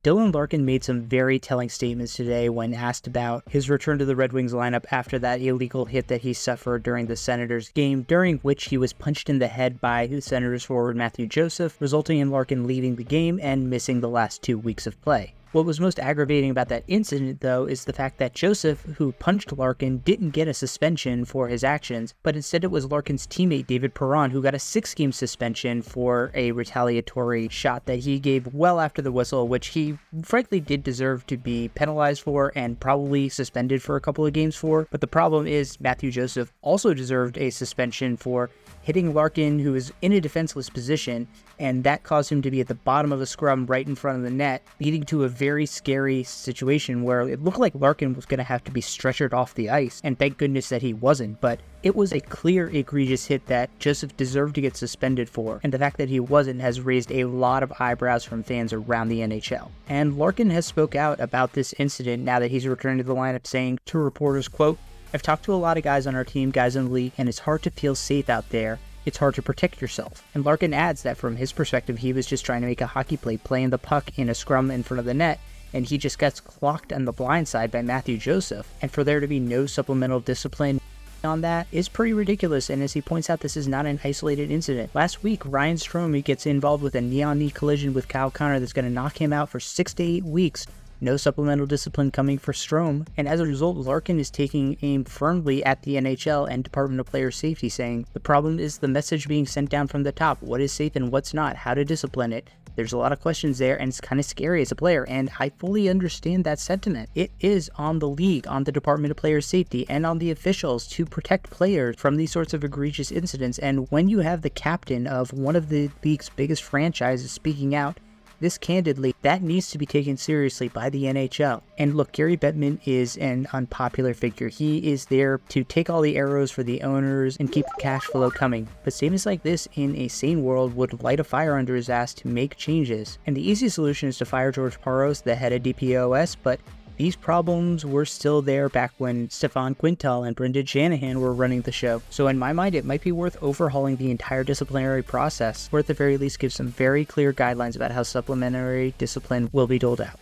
Dylan Larkin made some very telling statements today when asked about his return to the Red Wings lineup after that illegal hit that he suffered during the Senators game, during which he was punched in the head by the Senators forward Mathieu Joseph, resulting in Larkin leaving the game and missing the last 2 weeks of play. What was most aggravating about that incident, though, is the fact that Joseph, who punched Larkin, didn't get a suspension for his actions, but instead it was Larkin's teammate David Perron who got a 6-game suspension for a retaliatory shot that he gave well after the whistle, which he frankly did deserve to be penalized for and probably suspended for a couple of games for. But the problem is Mathieu Joseph also deserved a suspension for hitting Larkin, who is in a defenseless position, and that caused him to be at the bottom of a scrum right in front of the net, leading to a very scary situation where it looked like Larkin was going to have to be stretchered off the ice, and thank goodness that he wasn't, but it was a clear egregious hit that Joseph deserved to get suspended for, and the fact that he wasn't has raised a lot of eyebrows from fans around the NHL. And Larkin has spoke out about this incident now that he's returned to the lineup, saying to reporters, quote, "I've talked to a lot of guys on our team, guys in the league, and it's hard to feel safe out there. It's hard to protect yourself." And Larkin adds that from his perspective, he was just trying to make a hockey play, playing the puck in a scrum in front of the net, and he just gets clocked on the blind side by Mathieu Joseph. And for there to be no supplemental discipline on that is pretty ridiculous, and as he points out, this is not an isolated incident. Last week, Ryan Strome gets involved with a knee-on-knee collision with Kyle Connor that's going to knock him out for 6 to 8 weeks. No supplemental discipline coming for Strome, and as a result, Larkin is taking aim firmly at the NHL and Department of Player Safety, saying the problem is the message being sent down from the top. What is safe and what's not? How to discipline it? There's a lot of questions there, and it's kind of scary as a player, and I fully understand that sentiment. It is on the league, on the Department of Player Safety, and on the officials to protect players from these sorts of egregious incidents, and when you have the captain of one of the league's biggest franchises speaking out this candidly, that needs to be taken seriously by the NHL. And look, Gary Bettman is an unpopular figure. He is there to take all the arrows for the owners and keep the cash flow coming. But statements like this in a sane world would light a fire under his ass to make changes. And the easy solution is to fire George Parros, the head of DPOS, but these problems were still there back when Stefan Quintal and Brendan Shanahan were running the show. So in my mind, it might be worth overhauling the entire disciplinary process, or at the very least give some very clear guidelines about how supplementary discipline will be doled out.